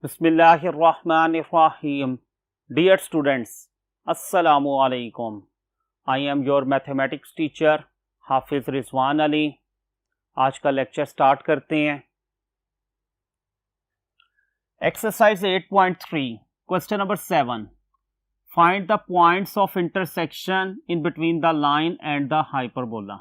Bismillahirrahmanirrahim. Dear students, Assalamu alaikum. I am your mathematics teacher हाफिज रिजवान अली. आज का lecture start करते हैं. Exercise 8.3 question number 7. Find the points of intersection in between the line and the hyperbola.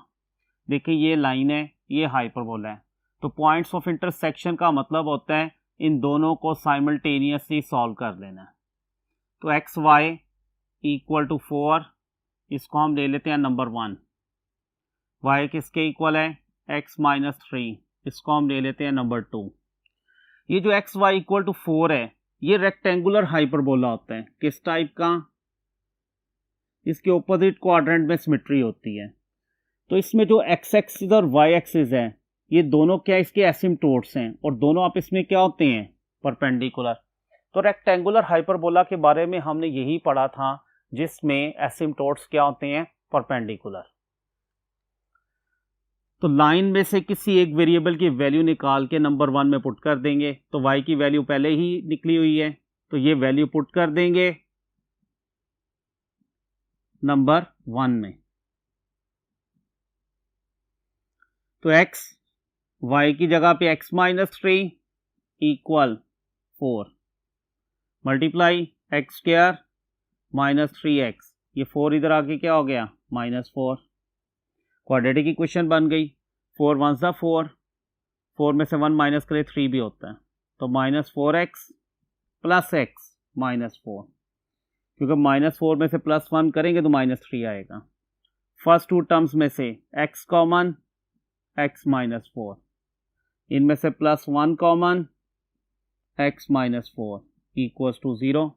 देखिए ये line है, ये hyperbola है. तो पॉइंट्स ऑफ इंटरसेक्शन का मतलब होता है इन दोनों को साइमल्टेनियसली सॉल्व कर लेना. तो एक्स वाई इक्वल टू 4, इसको हम ले लेते हैं नंबर 1. y किसके इक्वल है? x माइनस 3, इसको हम ले लेते हैं नंबर 2. ये जो एक्स वाई इक्वल टू 4 है, ये रेक्टेंगुलर हाइपरबोला होता है. किस टाइप का? इसके ऑपोजिट क्वाड्रेंट में सिमेट्री होती है. तो इसमें जो x एक्सिस और y एक्सिस है, ये दोनों क्या इसके एसिम्पटोट्स हैं और दोनों आपस में क्या होते हैं? परपेंडिकुलर. तो रेक्टेंगुलर हाइपरबोला के बारे में हमने यही पढ़ा था जिसमें एसिम्पटोट्स क्या होते हैं? परपेंडिकुलर. तो लाइन में से किसी एक वेरिएबल की वैल्यू निकाल के नंबर 1 में पुट कर देंगे. तो y की वैल्यू पहले ही निकली हुई है, तो ये वैल्यू पुट कर देंगे नंबर 1 में. तो x y की जगह पे x minus 3 equal 4 multiply x square minus 3x. ये 4 इधर आके क्या हो गया? माइनस 4. क्वाड्रेटिक इक्वेशन बन गई. 4 1 सा 4, 4 में से 1 माइनस करे 3 भी होता है. तो minus 4x plus x minus 4, क्योंकि माइनस 4 में से प्लस 1 करेंगे तो माइनस 3 आएगा. फर्स्ट टू टर्म्स में से x कॉमन, x माइनस 4, इनमें से plus 1 common, x minus 4 equals to 0.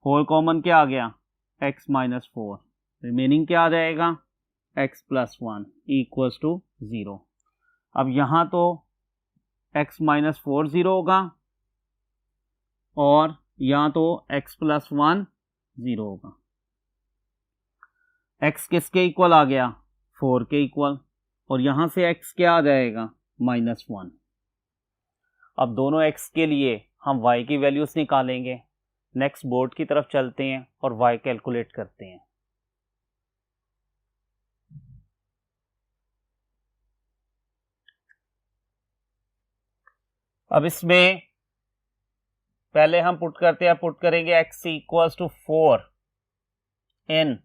Whole common क्या आ गया? x minus 4. रिमेनिंग क्या आ जाएगा? x plus 1 equals to 0. अब यहाँ तो x माइनस 4 0 होगा और यहाँ तो x प्लस 1 0 होगा. x किसके इक्वल आ गया? 4 के इक्वल. और यहाँ से x क्या आ जाएगा? माइनस 1. अब दोनों x के लिए हम y की वैल्यूज निकालेंगे. नेक्स्ट बोर्ड की तरफ चलते हैं और y कैलकुलेट करते हैं. अब इसमें पहले हम पुट करते हैं, पुट करेंगे x equals to 4 in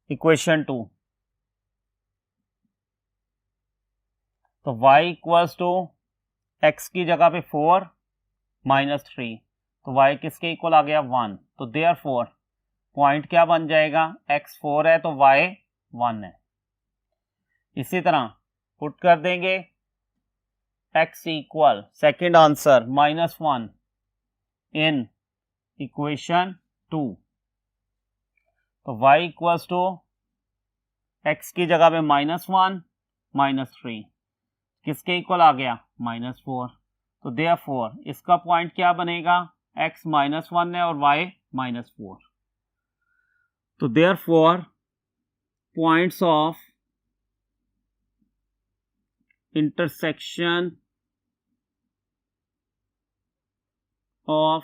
equation 2. तो y इक्वल्स टू x की जगह पे 4 माइनस 3, तो y किसके इक्वल आ गया? 1. तो देयरफॉर पॉइंट क्या बन जाएगा? x 4 है तो y 1 है. इसी तरह पुट कर देंगे x equal second answer minus 1 इन इक्वेशन 2. तो y इक्वल्स टू x की जगह पे माइनस 1 माइनस 3, किसके इक्वल आ गया? माइनस 4. तो देयरफॉर इसका पॉइंट क्या बनेगा? x माइनस 1 है और y माइनस 4. तो therefore points of intersection of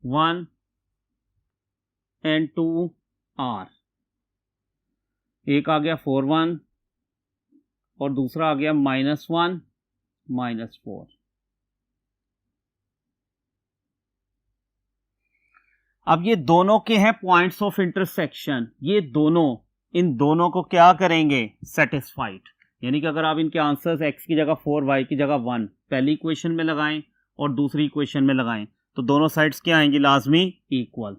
1 and 2 are, एक आ गया 4 1 और दूसरा आ गया माइनस 1 माइनस 4. अब ये दोनों के हैं पॉइंट्स ऑफ इंटरसेक्शन. ये दोनों इन दोनों को क्या करेंगे? सेटिस्फाइड. यानी कि अगर आप इनके आंसर्स x की जगह 4 y की जगह 1 पहली इक्वेशन में लगाएं और दूसरी इक्वेशन में लगाएं तो दोनों साइड्स क्या आएंगी? लाजमी इक्वल.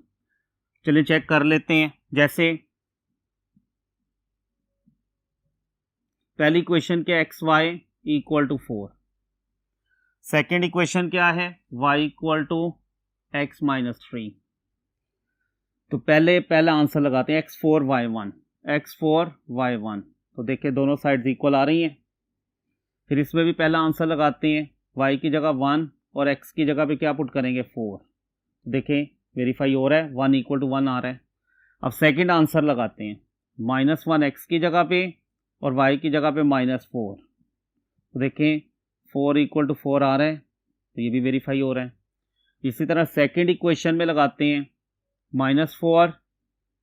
चलिए चेक कर लेते हैं. जैसे पहली इक्वेशन क्या? X y equal to 4. Second equation क्या है? y equal to x minus 3. तो पहला आंसर लगाते हैं x4 y1, x4 y1. तो देखिए दोनों साइड्स इक्वल आ रही हैं. फिर इसमें भी पहला आंसर लगाते हैं, y की जगह 1 और x की जगह पे क्या पुट करेंगे? 4. देखें वेरीफाई हो रहा है, 1 इक्वल टू 1 आ रहा है. अब सेकंड आंसर लगाते हैं, माइनस 1 x की जगह पे और y की जगह पे माइनस 4. तो देखें 4 इक्वल टू 4 आ रहा है. तो ये भी वेरीफाई हो रहा है। इसी तरह सेकेंड इक्वेशन में लगाते हैं, -4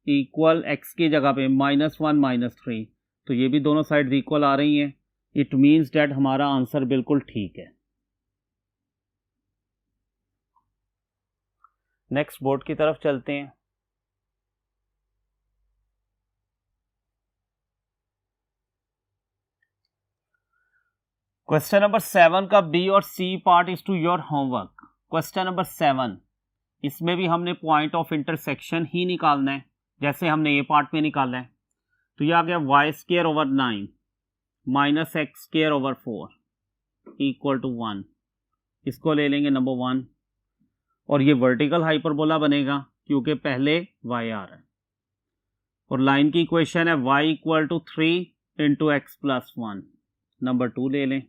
इक्वल एक्स की जगह पे -1 -3, तो ये भी दोनों साइड्स इक्वल आ रही हैं। इट मीन्स डैट हमारा आंसर बिल्कुल ठीक है। नेक्स्ट बोर्ड की तरफ चलते हैं। क्वेश्चन नंबर 7 का बी और C part is to your homework. Question number 7, इसमें भी हमने पॉइंट ऑफ इंटरसेक्शन ही निकालना है जैसे हमने ये पार्ट में निकाला है। तो ये आ गया y²/9 - x²/4 इक्वल टू 1। इसको ले लेंगे नंबर 1, और ये वर्टिकल हाइपरबोला बनेगा क्योंकि पहले y आ रहा है। और लाइन की इक्वेशन है y = 3 × x + 1। नंबर 2 ले लें।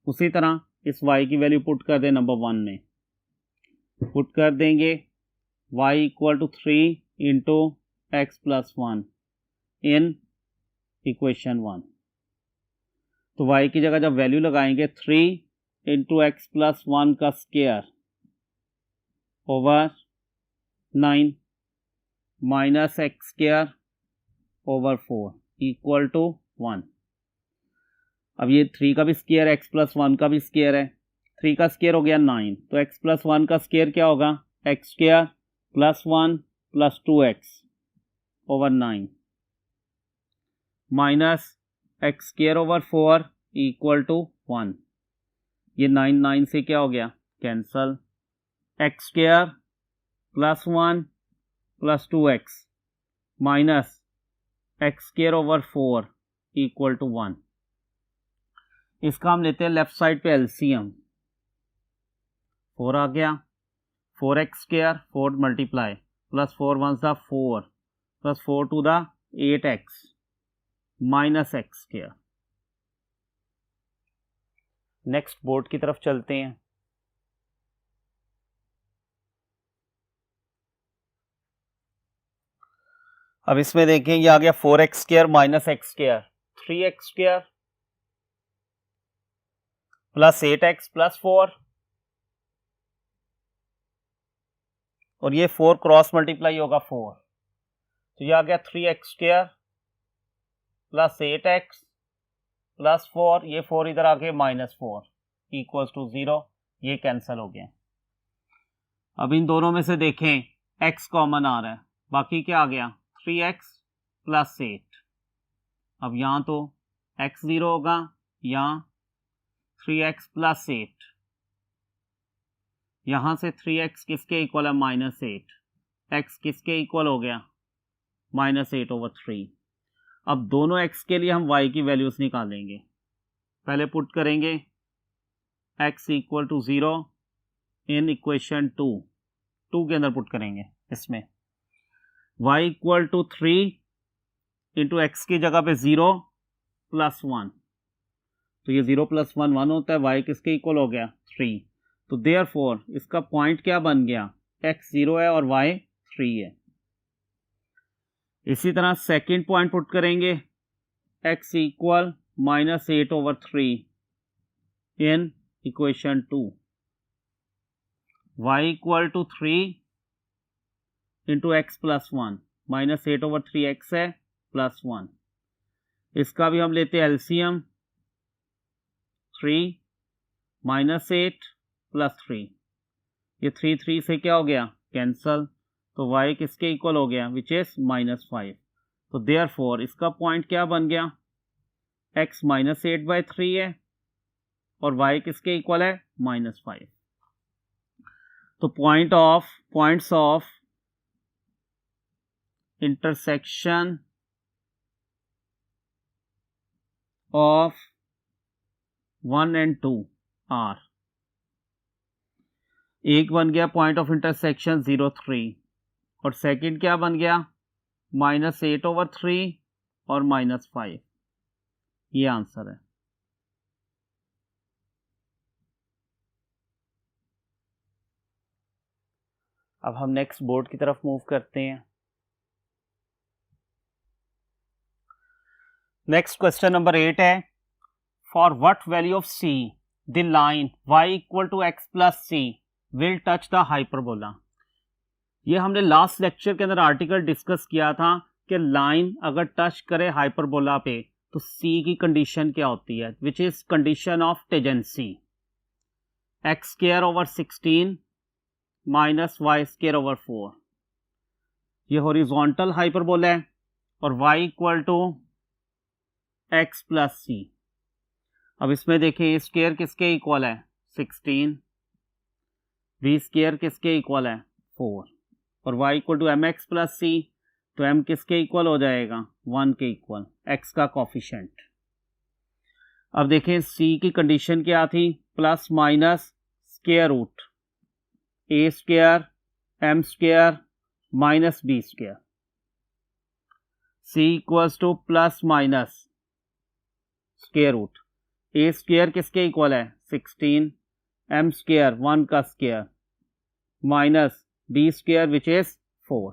उसी तरह इस y की वैल्यू पुट कर दें नंबर 1 में, पुट कर देंगे y = 3 × x + 1 इन इक्वेशन 1। तो y की जगह जब वैल्यू लगाएंगे 3 × x + 1 का square over 9 - x²/4 equal to 1। अब ये 3 का भी स्क्वायर, x + 1 का भी स्क्वायर है। 3 का स्क्वायर हो गया 9, तो x + 1 का स्क्वायर क्या होगा, x² + 1 + 2x/9 minus x²/4 equal to 1। ये 9 से क्या हो गया, cancel. x² + 1 + 2x minus x²/4 equal to 1। इसका हम लेते हैं लेफ्ट साइड पे एलसीएम। 4 आ गया, 4x² 4 multiply plus 4 1 4 plus 4 2 8x minus x²। Next board की तरफ चलते हैं। अब इसमें देखें, ये आ गया 4x² minus x² 3x² plus 8x plus 4, और ये 4 क्रॉस मल्टीप्लाई होगा 4, तो ये आ गया 3x² प्लस 8x प्लस 4, ये 4 इधर आके -4 इक्वल्स टू 0, ये कैंसिल हो गया। अब इन दोनों में से देखें x कॉमन आ रहा है, बाकी क्या आ गया 3x प्लस 8। अब यहाँ तो x 0 होगा, यहाँ 3x प्लस 8, यहाँ से 3x किसके इक्वल है -8, x किसके इक्वल हो गया -8/3। अब दोनों x के लिए हम y की वैल्यूज निकालेंगे। पहले पुट करेंगे x = 0 इन इक्वेशन 2 के अंदर पुट करेंगे। इसमें y = 3 × x की जगह पे 0 + 1, तो ये 0 + 1 1 होता है, y किसके इक्वल हो गया 3। तो देयरफॉर इसका पॉइंट क्या बन गया, x 0 है और y 3 है। इसी तरह सेकंड पॉइंट पुट करेंगे, x = -8/3 इन इक्वेशन 2, y = 3 × x + 1 -8/3x है प्लस 1। इसका भी हम लेते हैं एलसीएम, 3 -8 + 3, ये 3 3 से क्या हो गया कैंसल, तो y किसके इक्वल हो गया विच इज -5। तो देयरफॉर इसका पॉइंट क्या बन गया, x -8/3 है और y किसके इक्वल है -5। तो points of intersection of 1 and 2 are, एक बन गया पॉइंट ऑफ इंटरसेक्शन 0 3, और सेकंड क्या बन गया -8/3 और -5। ये आंसर है। अब हम नेक्स्ट बोर्ड की तरफ मूव करते हैं। नेक्स्ट क्वेश्चन नंबर 8 है, for what value of c the line y equal to x plus c will touch the hyperbola. ये हमने लास्ट लेक्चर के अंदर आर्टिकल डिस्कस किया था कि लाइन अगर टच करे हाइपरबोला पे तो c की कंडीशन क्या होती है, which is condition of tangency. X square over 16 minus y square over 4, ये हॉरिजॉन्टल हाइपरबोला है, और y equal to x plus c. अब इसमें देखिए स्क्वायर किसके इक्वल है 16, बी स्क्वायर किसके इक्वल है 4, और y equal to m x plus c, तो m किसके इक्वल हो जाएगा 1 के इक्वल, x का कोफिशिएंट। अब देखें c की कंडीशन क्या थी, plus minus square root a square m square minus b square, c equals to plus minus square root a square किसके इक्वल है 16, एम स्क्वायर 1 का square minus b square which is 4,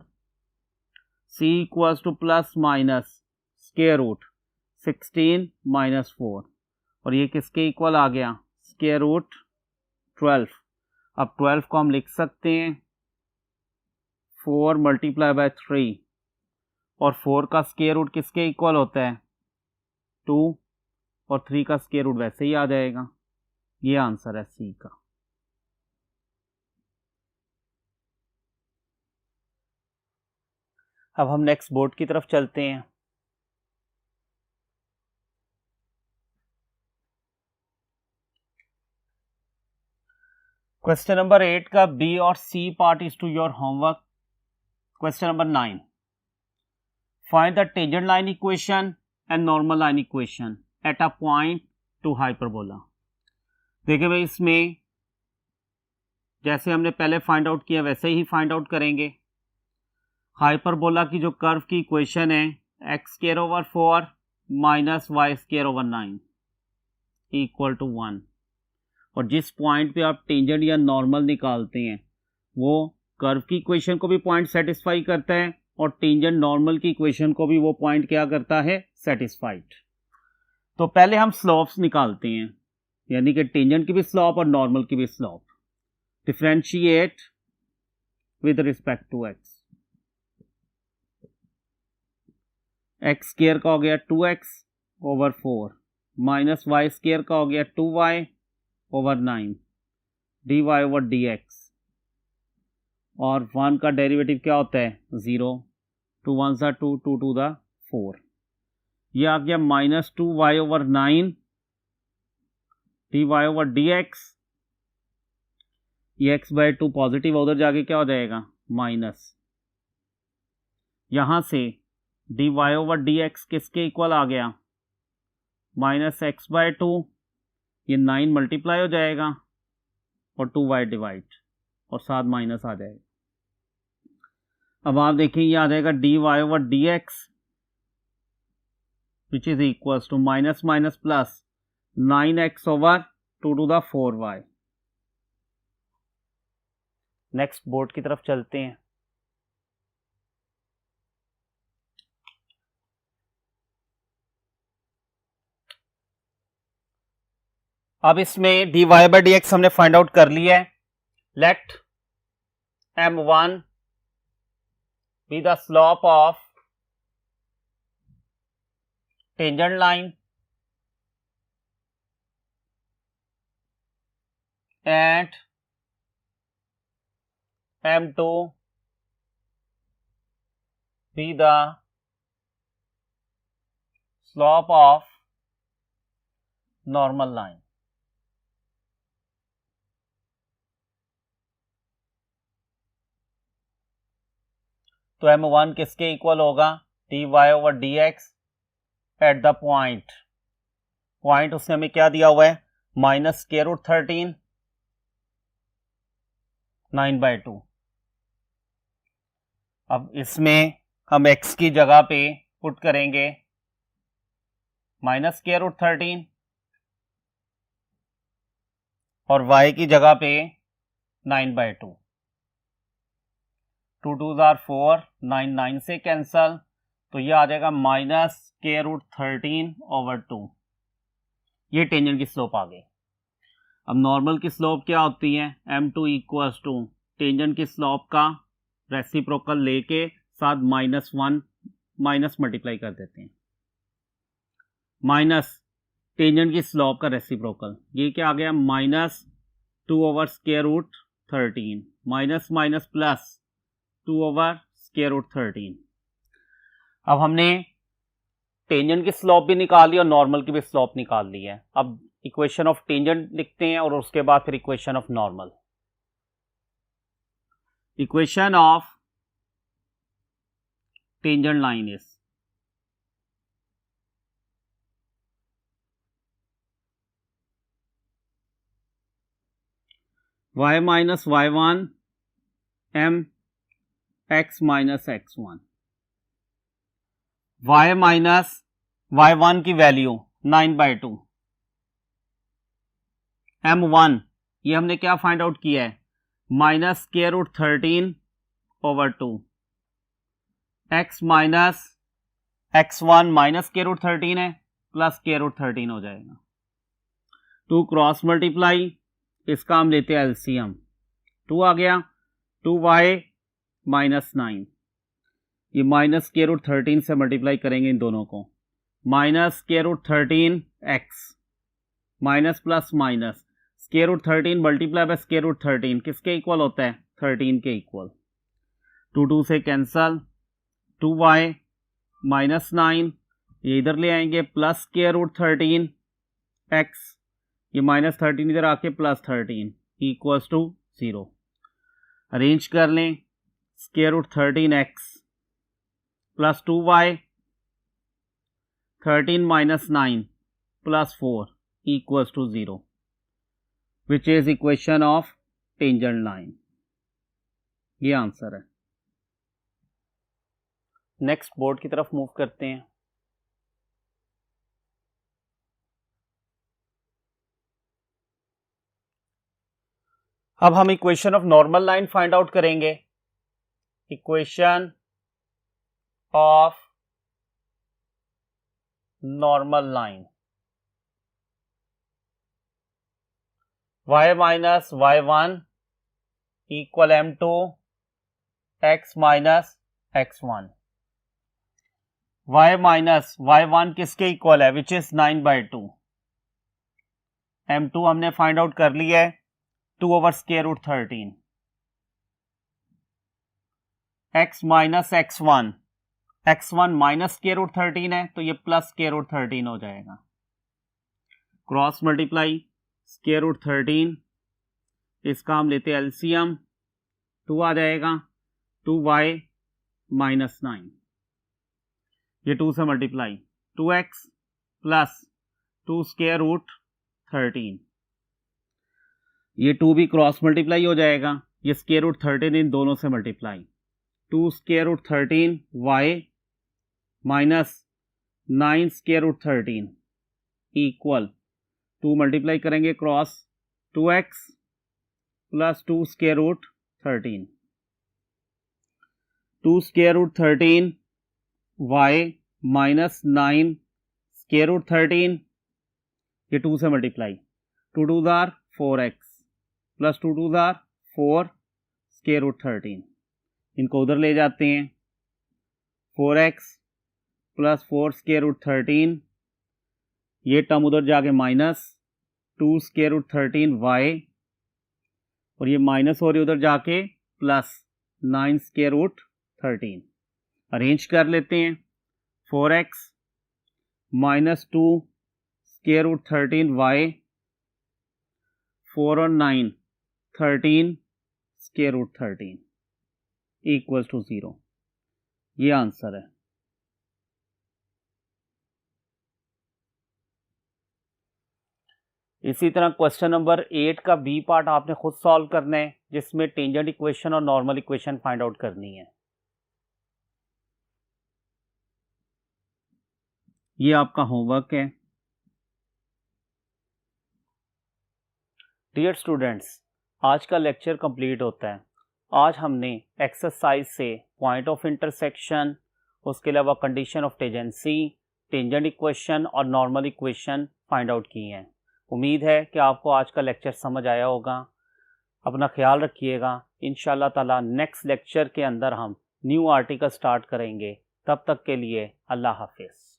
c equals to plus minus square root 16 minus 4, और ये किसके equal आ गया square root 12। अब 12 को हम लिख सकते हैं 4 मल्टीप्लाई बाय 3, और 4 का स्क्वायर रूट किसके इक्वल होता है 2, और 3 का स्क्वायर रूट वैसे ही आ जाएगा। ये आंसर है सी का। अब हम नेक्स्ट बोर्ड की तरफ चलते हैं। क्वेश्चन नंबर 8 का बी और C part is to your homework. Question number 9, find the tangent line equation and normal line equation at a point to hyperbola. देखिए भाई, इसमें जैसे हमने पहले फाइंड आउट किया वैसे ही फाइंड आउट करेंगे। हाइपरबोला की जो कर्व की इक्वेशन है x square over 4 minus y square over 9 equal to 1, और जिस पॉइंट पे आप टेंजेंट या नॉर्मल निकालते हैं वो कर्व की इक्वेशन को भी पॉइंट सेटिस्फाई करता है, और टेंजेंट नॉर्मल की इक्वेशन को भी वो पॉइंट क्या करता है सेटिस्फाइड। तो पहले हम स्लोप्स निकालते हैं, यानी कि टेंजेंट की भी स्लोप और नॉर्मल की भी slope. Differentiate with respect to x, x square का हो गया 2x over 4 minus y square का हो गया 2y over 9 dy over dx, और 1 का डेरिवेटिव क्या होता है 0, 2 1 2 2 टू द 4, ये आ गया minus 2y over 9 dy over dx, ये x बाय 2 पॉजिटिव उधर जाके क्या हो जाएगा माइनस, यहां से dy ओवर dx किसके इक्वल आ गया माइनस एक्स बाय 2, ये 9 मल्टीप्लाई हो जाएगा और 2y डिवाइड, और साथ माइनस आ जाएगा। अब आप देखें ये आ जाएगा dy over dx which is equals to minus minus plus 9x over 2 to the 4y। Next board की तरफ चलते हैं। अब इसमें dy बाई dx हमने फाइंड आउट कर लिया है। Let m1 be the slope of tangent line at m2 be the slope of normal line। तो m1 किसके इक्वल होगा dy over dx at the point, point उसने हमें क्या दिया हुआ है माइनस स्क्वायर रूट 13 9/2। अब इसमें हम x की जगह पे पुट करेंगे माइनस स्क्वायर रूट 13 और y की जगह पे 9/2, 2 2 आर 4, 9 9 से कैंसल, तो ये आ जाएगा माइनस स्क्वायर रूट 13 ओवर 2। ये टेंजेंट की स्लोप आ गई। अब नॉर्मल की स्लोप क्या होती है, m2 इक्वल्स टू टेंजेंट की स्लोप का रेसिप्रोकल लेके साथ -1 माइनस मल्टीप्लाई कर देते हैं, माइनस टेंजेंट की स्लोप का रेसिप्रोकल, ये क्या आ गया -2/√13 माइनस माइनस प्लस 2/√13। अब हमने टेंजेंट की स्लोप भी निकाल ली और नॉर्मल की भी स्लोप निकाल ली है। अब इक्वेशन ऑफ टेंजेंट लिखते हैं और उसके बाद फिर equation of normal. Equation of tangent line is y minus y1 m x minus x1। y minus y1 की वैल्यू 9/2, m1 ये हमने क्या फाइंड आउट किया है, -√13/2, x minus x1 minus k√13 है प्लस k√13 हो जाएगा। 2 क्रॉस मल्टीप्लाई, इसका हम लेते हैं एलसीएम, 2 आ गया, 2y माइनस 9, ये माइनस k√13 से मल्टीप्लाई करेंगे इन दोनों को, minus k√13x minus plus minus k√13 multiply by k√13 किसके इक्वल होता है, 13 के इक्वल, 2 से कैंसल, 2y माइनस 9 ये इधर ले आएंगे प्लस k√13 x, ये माइनस 13 इधर आके प्लस 13 इक्वल्स टू 0। अरेंज कर लें, k√13x plus 2y 13 minus 9 plus 4 equals to 0, which is equation of tangent line। ये आंसर है। नेक्स्ट बोर्ड की तरफ मूव करते हैं। अब हम equation of normal line find out करेंगे। Equation of normal line, y minus y1 equal m2 x minus x1। y minus y1 किसके इक्वल है, विच इज 9/2। m2 हमने फाइंड आउट कर लिया है 2/√13। x minus x1, x1 minus k√13 है तो ये प्लस k√13 हो जाएगा। क्रॉस मल्टीप्लाई, k√13 इसका हम लेते हैं एलसीएम, 2 आ जाएगा, 2y माइनस 9, ये 2 से मल्टीप्लाई, 2x प्लस 2√13, ये 2 भी क्रॉस मल्टीप्लाई हो जाएगा, ये k√13 इन दोनों से multiply, 2√13 y minus 9 k√13 equal 2 multiply करेंगे cross, 2x plus 2√13, 2√13 y minus 9 k√13, ये 2 से multiply, 2 2 jar 4x plus 2 2 jar 4 k√13, इनको उधर ले जाते हैं, 4x प्लस 4 k√13, ये टर्म उधर जाके माइनस 2 k√13 y, और ये माइनस हो रही उधर जाके प्लस 9 k√13। अरेंज कर लेते हैं, 4x माइनस 2 k√13 y, 4 और 9 13 k√13 इक्वल्स टू 0। ये आंसर है। इसी तरह क्वेश्चन नंबर 8 का बी पार्ट आपने खुद सॉल्व करना है, जिसमें टेंजेंट इक्वेशन और नॉर्मल इक्वेशन फाइंड आउट करनी है। ये आपका होमवर्क है। डियर स्टूडेंट्स, आज का लेक्चर कंप्लीट होता है। आज हमने एक्सरसाइज से पॉइंट ऑफ इंटरसेक्शन, उसके अलावा condition of tangency, tangent equation और नॉर्मल इक्वेशन फाइंड आउट की हैं। उम्मीद है कि आपको आज का लेक्चर समझ आया होगा। अपना ख्याल रखिएगा। इंशाल्लाह ताला नेक्स्ट लेक्चर के अंदर हम न्यू आर्टिकल स्टार्ट करेंगे। तब तक के लिए अल्लाह हाफिज़।